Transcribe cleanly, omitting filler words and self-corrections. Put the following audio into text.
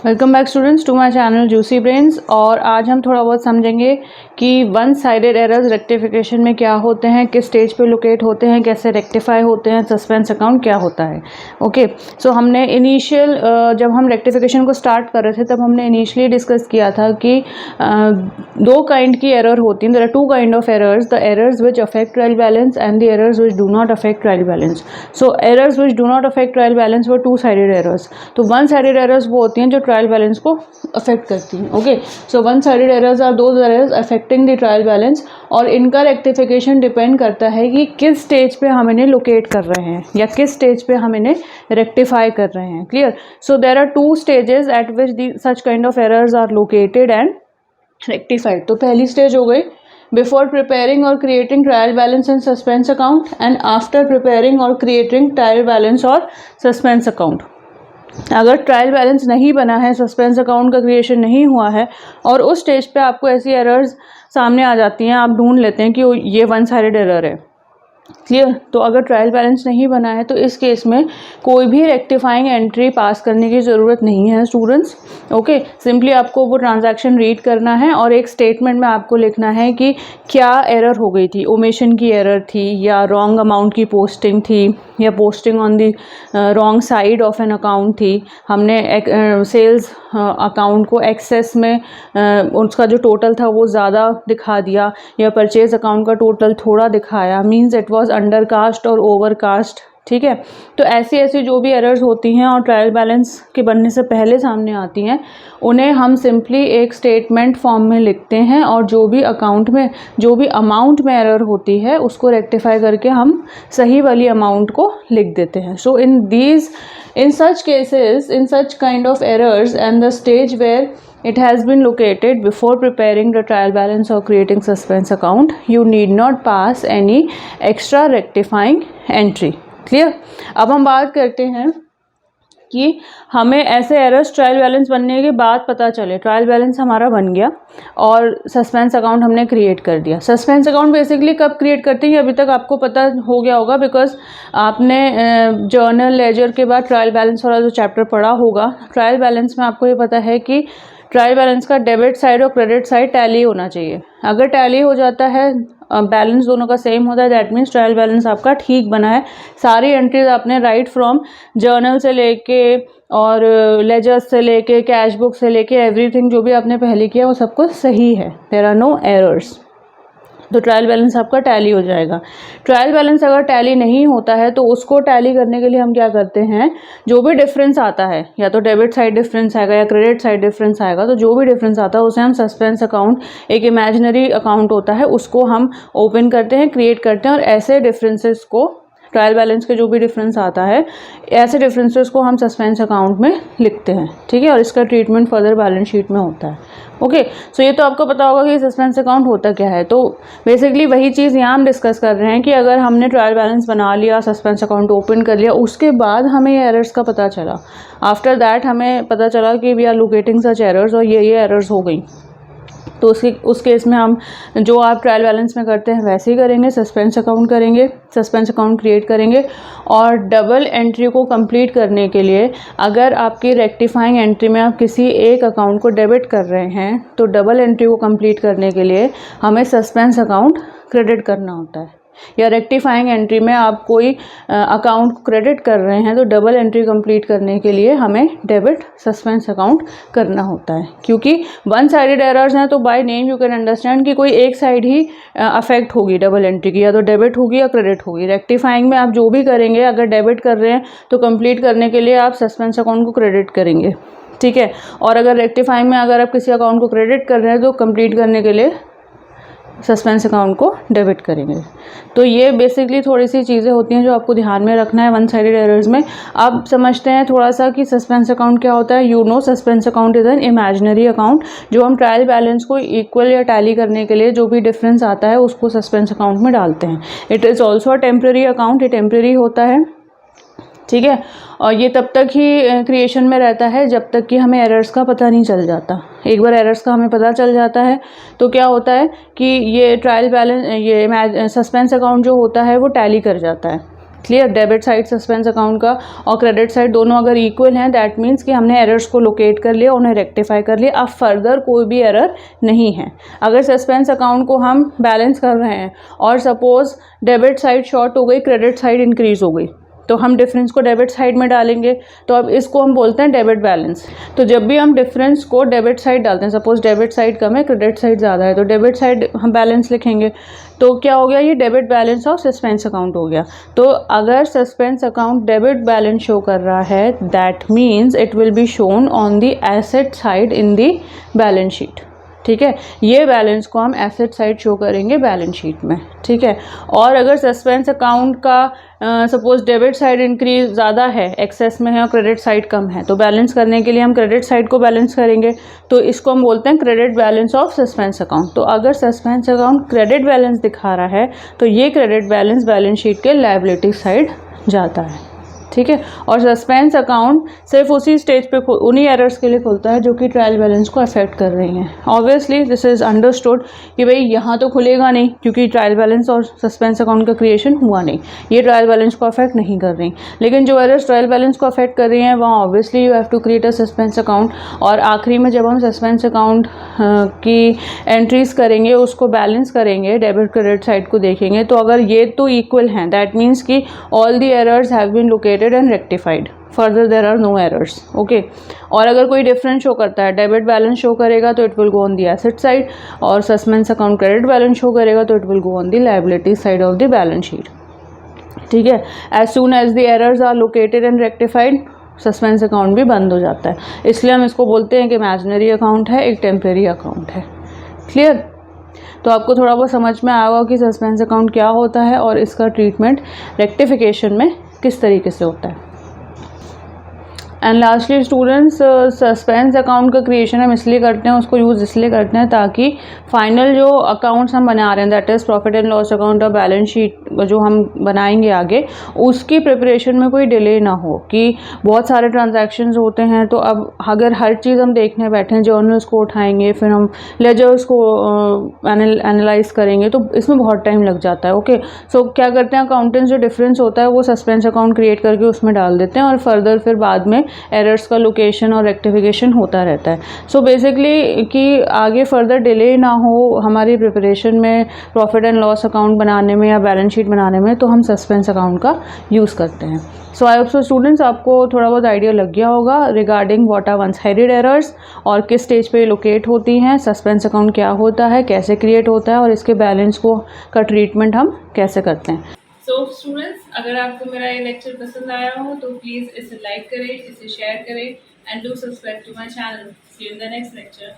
Welcome back students to my channel juicy brains. और आज हम थोड़ा बहुत समझेंगे कि वन साइडेड एरर्स रेक्टिफिकेशन में क्या होते हैं, किस स्टेज पे लोकेट होते हैं, कैसे रेक्टिफाई होते हैं, सस्पेंस अकाउंट क्या होता है। ओके, सो हमने इनिशियल जब हम रेक्टिफिकेशन को स्टार्ट कर रहे थे तब हमने इनिशियली डिस्कस किया था कि दो काइंड की एरर होती हैं। There are two kind of errors, the errors which affect trial balance and the errors which do not affect trial balance. So errors which do not affect trial balance वो two sided errors. तो one sided errors वो होती हैं जो trial balance को affect करती हैं। Okay, so one sided errors are those errors affecting the trial balance, और इनका रेक्टिफिकेशन डिपेंड करता है कि किस स्टेज पे हम इन्हें लोकेट कर रहे हैं या किस स्टेज पे हम इन्हें रेक्टिफाई कर रहे हैं। Clear? So there are two stages at which such kind of errors are located and rectified. तो पहली स्टेज हो गई बिफोर प्रिपेयरिंग और creating trial balance and suspense account, and after preparing और क्रिएटिंग ट्रायल बैलेंस और suspense account. अगर trial balance नहीं बना है, सस्पेंस अकाउंट का क्रिएशन नहीं हुआ है और उस स्टेज पे आपको ऐसी एरर्स सामने आ जाती हैं, आप ढूंढ लेते हैं कि ये वन साइडेड एरर है। क्लियर? तो अगर ट्रायल बैलेंस नहीं बना है तो इस केस में कोई भी रेक्टिफाइंग एंट्री पास करने की ज़रूरत नहीं है स्टूडेंट्स। ओके, सिंपली आपको वो ट्रांजैक्शन रीड करना है और एक स्टेटमेंट में आपको लिखना है कि क्या एरर हो गई थी। ओमिशन की एरर थी, या रॉन्ग अमाउंट की पोस्टिंग थी, या posting on the wrong side of an account थी। हमने सेल्स अकाउंट को एक्सेस में उसका जो टोटल था वो ज़्यादा दिखा दिया, या परचेज अकाउंट का टोटल थोड़ा दिखाया, मीन्स इट वाज अंडरकास्ट और ओवरकास्ट। ठीक है, तो ऐसी ऐसी जो भी एरर्स होती हैं और ट्रायल बैलेंस के बनने से पहले सामने आती हैं, उन्हें हम सिंपली एक स्टेटमेंट फॉर्म में लिखते हैं और जो भी अकाउंट में जो भी अमाउंट में एरर होती है उसको रेक्टिफाई करके हम सही वाली अमाउंट को लिख देते हैं। सो in such cases, in such kind of errors and the stage where it has been located before preparing the trial balance or creating suspense account, you need not pass any extra rectifying entry. Clear? अब हम बात करते हैं कि हमें ऐसे errors trial balance बनने के बाद पता चले। ट्रायल बैलेंस हमारा बन गया और सस्पेंस अकाउंट हमने क्रिएट कर दिया। सस्पेंस अकाउंट बेसिकली कब क्रिएट करते हैं अभी तक आपको पता हो गया होगा, बिकॉज आपने जर्नल लेजर के बाद ट्रायल बैलेंस वाला जो चैप्टर पढ़ा होगा। ट्रायल बैलेंस में आपको ये पता है कि ट्रायल बैलेंस का डेबिट साइड और क्रेडिट साइड टैली होना चाहिए। अगर टैली हो जाता है, बैलेंस दोनों का सेम होता है, दैट मीन्स ट्रायल बैलेंस आपका ठीक बना है। सारी एंट्रीज आपने राइट फ्रॉम जर्नल से लेके और लेजर्स से लेके कैश बुक से लेके एवरीथिंग जो भी आपने पहले किया वो सब कुछ सही है। There are no errors. तो ट्रायल बैलेंस आपका टैली हो जाएगा। ट्रायल बैलेंस अगर टैली नहीं होता है तो उसको टैली करने के लिए हम क्या करते हैं, जो भी डिफरेंस आता है, या तो डेबिट साइड डिफरेंस आएगा या क्रेडिट साइड डिफरेंस आएगा, तो जो भी डिफरेंस आता है उसे हम सस्पेंस अकाउंट, एक इमेजिनरी अकाउंट होता है, उसको हम ओपन करते हैं, क्रिएट करते हैं, और ऐसे डिफरेंसेस को, ट्रायल बैलेंस के जो भी डिफरेंस आता है, ऐसे डिफरेंसेस को हम सस्पेंस अकाउंट में लिखते हैं। ठीक है, और इसका ट्रीटमेंट फर्दर बैलेंस शीट में होता है। ओके, सो ये तो आपको पता होगा कि सस्पेंस अकाउंट होता क्या है। तो बेसिकली वही चीज़ यहाँ हम डिस्कस कर रहे हैं कि अगर हमने ट्रायल बैलेंस बना लिया, सस्पेंस अकाउंट ओपन कर लिया, उसके बाद हमें ये एरर्स का पता चला, आफ्टर दैट हमें पता चला कि we are locating such errors और ये एरर्स हो गई, तो उस केस में हम जो आप ट्रायल बैलेंस में करते हैं वैसे ही करेंगे, सस्पेंस अकाउंट करेंगे, सस्पेंस अकाउंट क्रिएट करेंगे। और डबल एंट्री को कंप्लीट करने के लिए, अगर आपकी रेक्टिफाइंग एंट्री में आप किसी एक अकाउंट को डेबिट कर रहे हैं तो डबल एंट्री को कंप्लीट करने के लिए हमें सस्पेंस अकाउंट क्रेडिट करना होता है। या रेक्टिफाइंग एंट्री में आप कोई अकाउंट क्रेडिट कर रहे हैं तो डबल एंट्री कंप्लीट करने के लिए हमें डेबिट सस्पेंस अकाउंट करना होता है। क्योंकि वन साइडेड एरर्स हैं तो by name you can understand कि कोई एक साइड ही अफेक्ट होगी डबल एंट्री की, या तो डेबिट होगी या क्रेडिट होगी। रेक्टिफाइंग में आप जो भी करेंगे, अगर डेबिट कर रहे हैं तो कंप्लीट करने के लिए आप सस्पेंस अकाउंट को क्रेडिट करेंगे। ठीक है, और अगर रेक्टिफाइंग में अगर आप किसी अकाउंट को क्रेडिट कर रहे हैं तो कंप्लीट करने के लिए सस्पेंस अकाउंट को डेबिट करेंगे। तो ये बेसिकली थोड़ी सी चीज़ें होती हैं जो आपको ध्यान में रखना है वन साइडेड एरर्स में। अब समझते हैं थोड़ा सा कि सस्पेंस अकाउंट क्या होता है। You know suspense account is an imaginary account, जो हम ट्रायल बैलेंस को इक्वल या टैली करने के लिए जो भी डिफरेंस आता है उसको सस्पेंस अकाउंट में डालते हैं। It is also a temporary account, ये टेम्प्रेरी होता है। ठीक है, और ये तब तक ही क्रिएशन में रहता है जब तक कि हमें एरर्स का पता नहीं चल जाता। एक बार एरर्स का हमें पता चल जाता है तो क्या होता है कि ये ट्रायल बैलेंस, ये सस्पेंस अकाउंट जो होता है वो टैली कर जाता है। Clear. Debit side suspense account का और क्रेडिट साइड दोनों अगर इक्वल हैं दैट मीन्स कि हमने एरर्स को लोकेट कर लिया, उन्हें रेक्टिफाई कर लिया, अब फर्दर कोई भी एरर नहीं है। अगर सस्पेंस अकाउंट को हम बैलेंस कर रहे हैं और सपोज डेबिट साइड शॉर्ट हो गई, क्रेडिट साइड इंक्रीज हो गई, तो हम डिफरेंस को डेबिट साइड में डालेंगे, तो अब इसको हम बोलते हैं डेबिट बैलेंस। तो जब भी हम डिफरेंस को डेबिट साइड डालते हैं, सपोज डेबिट साइड कम है, क्रेडिट साइड ज़्यादा है, तो डेबिट साइड हम बैलेंस लिखेंगे, तो क्या हो गया, ये debit balance of suspense account हो गया। तो अगर suspense account debit balance show कर रहा है that means it will be shown on the asset side in the balance sheet. ठीक है, ये बैलेंस को हम एसेट साइड शो करेंगे बैलेंस शीट में। ठीक है, और अगर सस्पेंस अकाउंट का सपोज डेबिट साइड इंक्रीज ज़्यादा है, एक्सेस में है, और क्रेडिट साइड कम है, तो बैलेंस करने के लिए हम क्रेडिट साइड को बैलेंस करेंगे, तो इसको हम बोलते हैं credit balance of suspense account. तो अगर सस्पेंस अकाउंट क्रेडिट बैलेंस दिखा रहा है तो ये क्रेडिट बैलेंस बैलेंस शीट के लायबिलिटी साइड जाता है। ठीक है, और सस्पेंस अकाउंट सिर्फ उसी स्टेज पे उन्हीं एरर्स के लिए खुलता है जो कि ट्रायल बैलेंस को अफेक्ट कर रही हैं। ऑब्वियसली दिस इज़ अंडरस्टूड कि भाई यहाँ तो खुलेगा नहीं क्योंकि ट्रायल बैलेंस और सस्पेंस अकाउंट का क्रिएशन हुआ नहीं, ये ट्रायल बैलेंस को अफेक्ट नहीं कर रही। लेकिन जो एरर्स ट्रायल बैलेंस को अफेक्ट कर रही हैं वहाँ obviously you have to create a suspense account, और आखिरी में जब हम सस्पेंस अकाउंट की एंट्रीज करेंगे, उसको बैलेंस करेंगे, डेबिट क्रेडिट साइड को देखेंगे, तो अगर ये तो इक्वल हैं दैट मीन्स कि all the errors have been located and rectified, further there are no errors. okay, और अगर कोई डिफरेंस शो करता है, डेबिट बैलेंस शो करेगा तो it will go on the asset side, और suspense account credit balance show करेगा तो it will go on the liability side of the balance sheet. ठीक है, as soon as the errors are located and rectified suspense account भी बंद हो जाता है, इसलिए हम इसको बोलते हैं कि इमेजिनरी अकाउंट है, एक टेम्परेरी अकाउंट है। क्लियर? तो आपको थोड़ा बहुत समझ में आएगा कि सस्पेंस अकाउंट क्या होता है और इसका ट्रीटमेंट रेक्टिफिकेशन में किस तरीके से होता है। And lastly students, suspense account का क्रिएशन हम इसलिए करते हैं, उसको यूज़ इसलिए करते हैं ताकि फाइनल जो अकाउंट्स हम बना रहे हैं that is profit and loss account और बैलेंस शीट जो हम बनाएंगे आगे, उसकी प्रिपरेशन में कोई डिले ना हो। कि बहुत सारे ट्रांजैक्शंस होते हैं, तो अब अगर हर चीज़ हम देखने बैठे हैं, जर्नल्स को उठाएंगे, फिर हम लेजर्स को एनालाइज करेंगे, तो इसमें बहुत टाइम लग जाता है। ओके, सो क्या करते हैं अकाउंटेंट्स, जो डिफरेंस होता है वो सस्पेंस अकाउंट क्रिएट करके उसमें डाल देते हैं, और फर्दर फिर बाद में एरर्स का लोकेशन और रेक्टिफिकेशन होता रहता है। सो बेसिकली कि आगे फर्दर डिले ना हो हमारी प्रिपरेशन में, प्रॉफिट एंड लॉस अकाउंट बनाने में या बैलेंस शीट बनाने में, तो हम सस्पेंस अकाउंट का यूज़ करते हैं। सो आई होप सो स्टूडेंट्स आपको थोड़ा बहुत आइडिया लग गया होगा regarding what are one sided errors, और किस स्टेज पे लोकेट होती हैं, सस्पेंस अकाउंट क्या होता है, कैसे क्रिएट होता है, और इसके बैलेंस को का ट्रीटमेंट हम कैसे करते हैं। सो स्टूडेंट्स, अगर आपको मेरा ये लेक्चर पसंद आया हो तो प्लीज़ इसे लाइक करें, इसे शेयर करें, and do subscribe to my channel. See you in the next lecture.